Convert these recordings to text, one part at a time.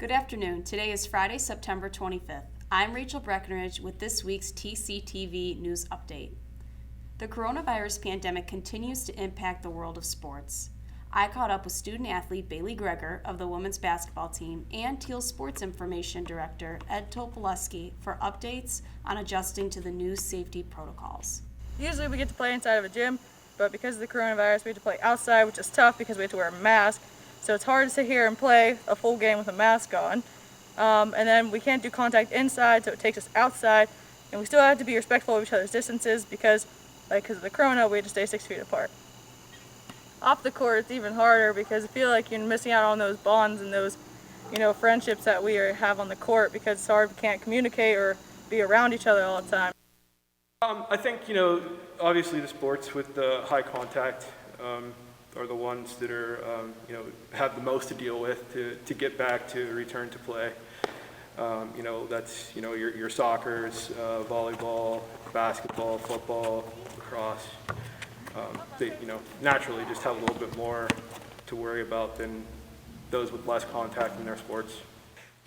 Good afternoon. Today is Friday, September 25th. I'm Rachel Breckenridge with this week's TCTV News Update. The coronavirus pandemic continues to impact the world of sports. I caught up with student-athlete Bailey Gregor of the women's basketball team and Thiel Sports Information Director Ed Topolewski for updates on adjusting to the new safety protocols. Usually we get to play inside of a gym, but because of the coronavirus we have to play outside, which is tough because we have to wear a mask. So it's hard to sit here and play a full game with a mask on. And then we can't do contact inside, so it takes us outside. And we still have to be respectful of each other's distances because of the corona, we have to stay 6 feet apart. Off the court, it's even harder because I feel like you're missing out on those bonds and those, friendships that we have on the court because it's hard, we can't communicate or be around each other all the time. I think, obviously the sports with the high contact are the ones that are, have the most to deal with to get back to return to play. That's, your soccer's, volleyball, basketball, football, lacrosse. They, naturally just have a little bit more to worry about than those with less contact in their sports.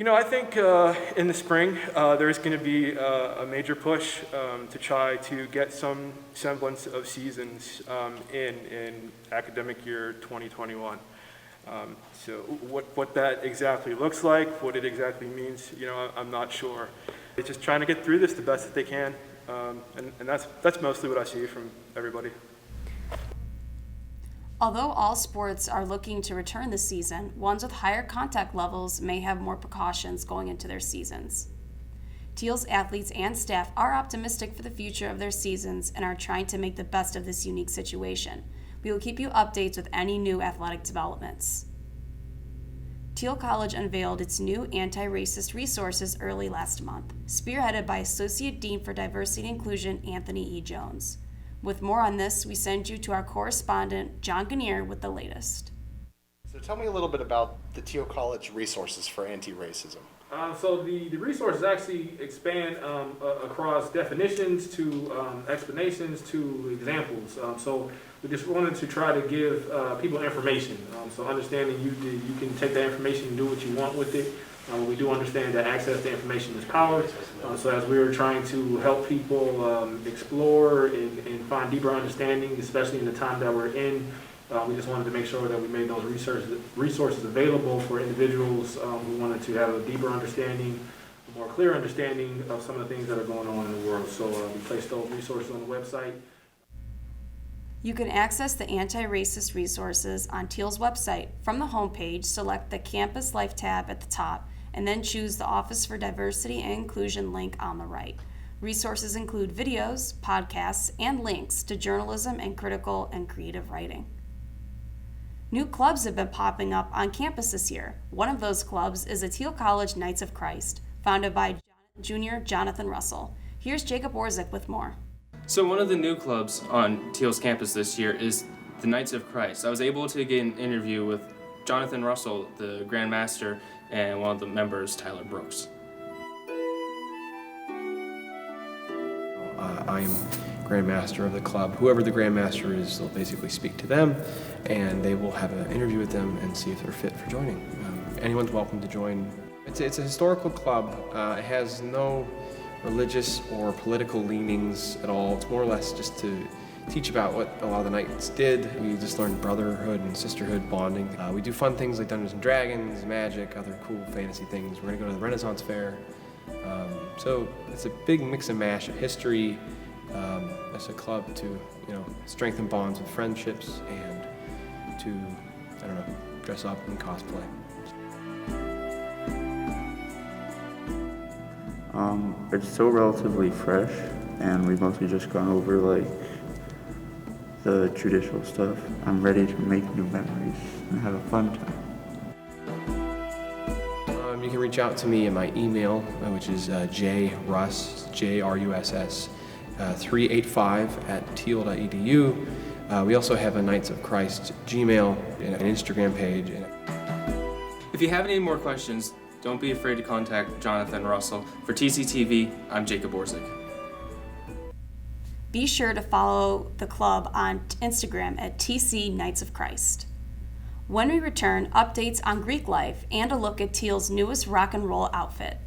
I think in the spring there's going to be a major push to try to get some semblance of seasons in academic year 2021. So what that exactly looks like, what it exactly means, I'm not sure. It's just trying to get through this the best that they can, and that's mostly what I see from everybody. Although all sports are looking to return this season, ones with higher contact levels may have more precautions going into their seasons. Thiel's athletes and staff are optimistic for the future of their seasons and are trying to make the best of this unique situation. We will keep you updates with any new athletic developments. Thiel College unveiled its new anti-racist resources early last month, spearheaded by Associate Dean for Diversity and Inclusion Anthony E. Jones. With more on this, we send you to our correspondent, John Ganiear, with the latest. So tell me a little bit about the Thiel College resources for anti-racism. So the resources actually expand across definitions to explanations to examples. So we just wanted to try to give people information. So understanding you can take that information and do what you want with it. We do understand that access to information is power. So as we were trying to help people explore and find deeper understanding, especially in the time that we're in, we just wanted to make sure that we made those resources available for individuals who wanted to have a deeper understanding, a more clear understanding of some of the things that are going on in the world. So we placed those resources on the website. You can access the anti-racist resources on Thiel's website. From the homepage, select the Campus Life tab at the top, and then choose the Office for Diversity and Inclusion link on the right. Resources include videos, podcasts, and links to journalism and critical and creative writing. New clubs have been popping up on campus this year. One of those clubs is the Thiel College Knights of Christ, founded by Junior Jonathan Russell. Here's Jacob Orczeck with more. So one of the new clubs on Thiel's campus this year is the Knights of Christ. I was able to get an interview with Jonathan Russell, the Grand Master, and one of the members, Tyler Brooks. I'm Grand Master of the club. Whoever the Grand Master is, they'll basically speak to them, and they will have an interview with them and see if they're fit for joining. Anyone's welcome to join. It's a historical club. It has no religious or political leanings at all. It's more or less just to teach about what a lot of the Knights did. We just learned brotherhood and sisterhood bonding. We do fun things like Dungeons & Dragons, magic, other cool fantasy things. We're going to go to the Renaissance Fair. So it's a big mix and mash of history as a club to, strengthen bonds with friendships and to, dress up and cosplay. It's still relatively fresh, and we've mostly just gone over the traditional stuff. I'm ready to make new memories and have a fun time. You can reach out to me at my email, which is jruss, JRUSS, 385@thiel.edu. We also have a Knights of Christ Gmail and an Instagram page. If you have any more questions, don't be afraid to contact Jonathan Russell. For TCTV, I'm Jacob Orczeck. Be sure to follow the club on Instagram at TC Knights of Christ. When we return, updates on Greek life and a look at Thiel's newest rock and roll outfit.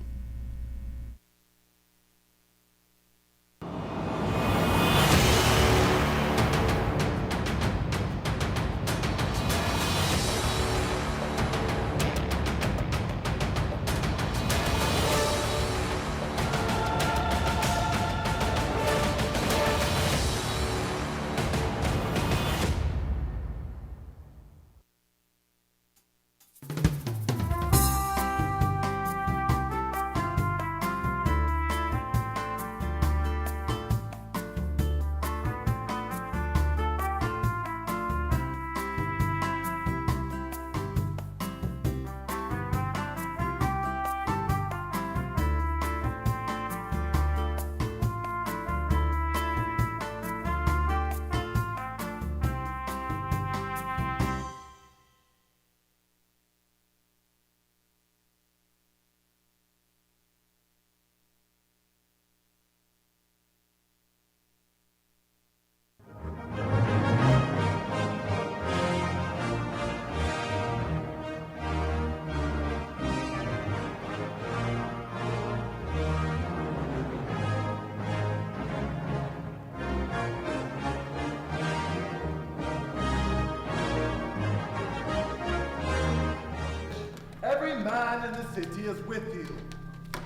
Every man in the city is with you.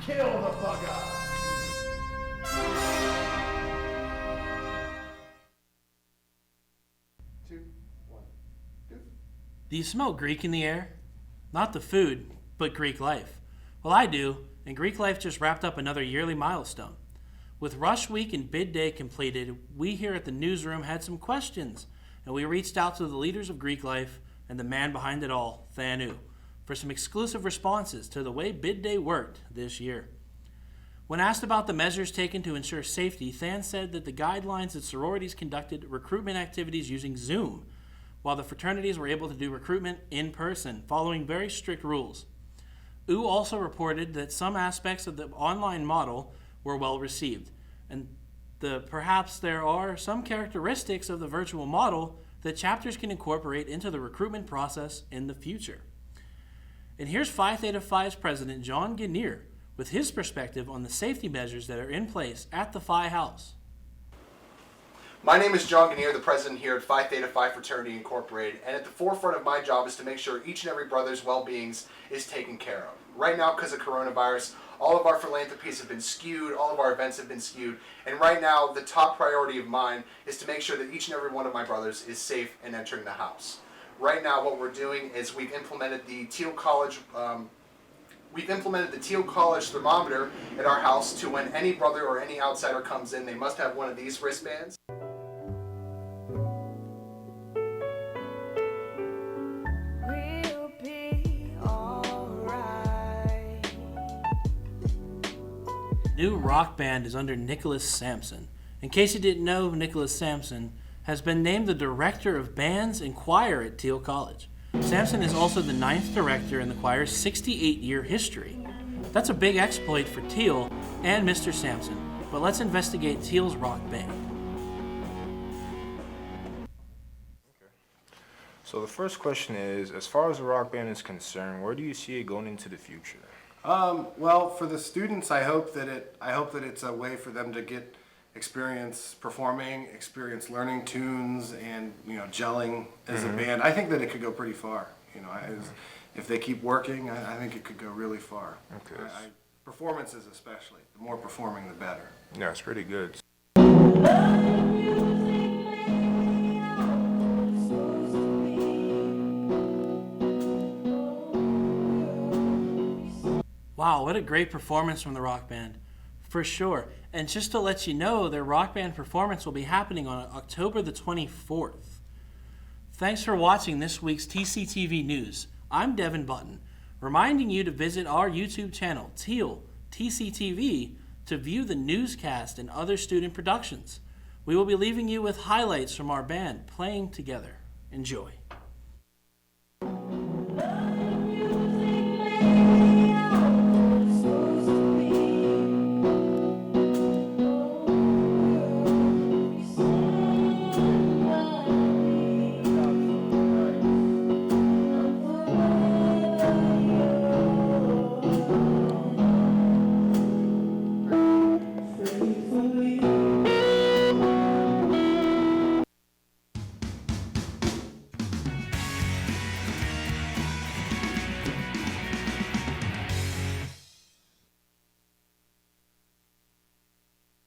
Kill the bugger. Two, one, two. Do you smell Greek in the air? Not the food, but Greek life. Well, I do, and Greek life just wrapped up another yearly milestone. With Rush Week and Bid Day completed, we here at the newsroom had some questions, and we reached out to the leaders of Greek life and the man behind it all, Thanu, for some exclusive responses to the way Bid Day worked this year. When asked about the measures taken to ensure safety, Than said that the guidelines that sororities conducted recruitment activities using Zoom, while the fraternities were able to do recruitment in person, following very strict rules. Also reported that some aspects of the online model were well received, and perhaps there are some characteristics of the virtual model that chapters can incorporate into the recruitment process in the future. And here's Phi Theta Phi's president, John Ganiear, with his perspective on the safety measures that are in place at the Phi House. My name is John Ganiear, the president here at Phi Theta Phi Fraternity Incorporated, and at the forefront of my job is to make sure each and every brother's well-being is taken care of. Right now, because of coronavirus, all of our philanthropies have been skewed, all of our events have been skewed, and right now, the top priority of mine is to make sure that each and every one of my brothers is safe in entering the house. Right now, what we're doing is we've implemented the Thiel College thermometer at our house to when any brother or any outsider comes in, they must have one of these wristbands. New rock band is under Nicholas Sampson. In case you didn't know, Nicholas Sampson has been named the director of bands and choir at Thiel College. Sampson is also the 9th director in the choir's 68-year history. That's a big exploit for Thiel and Mr. Sampson, but let's investigate Thiel's rock band. So the first question is, as far as the rock band is concerned, where do you see it going into the future? Well, for the students, I hope that it's a way for them to get experience performing, experience learning tunes, and gelling as a band. I think that it could go pretty far. If they keep working, I think it could go really far. Okay. Performances especially. The more performing, the better. Yeah, it's pretty good. Wow, what a great performance from the rock band. For sure. And just to let you know, their rock band performance will be happening on October the 24th. Thanks for watching this week's TCTV News. I'm Devin Button, reminding you to visit our YouTube channel, Thiel TCTV, to view the newscast and other student productions. We will be leaving you with highlights from our band playing together. Enjoy.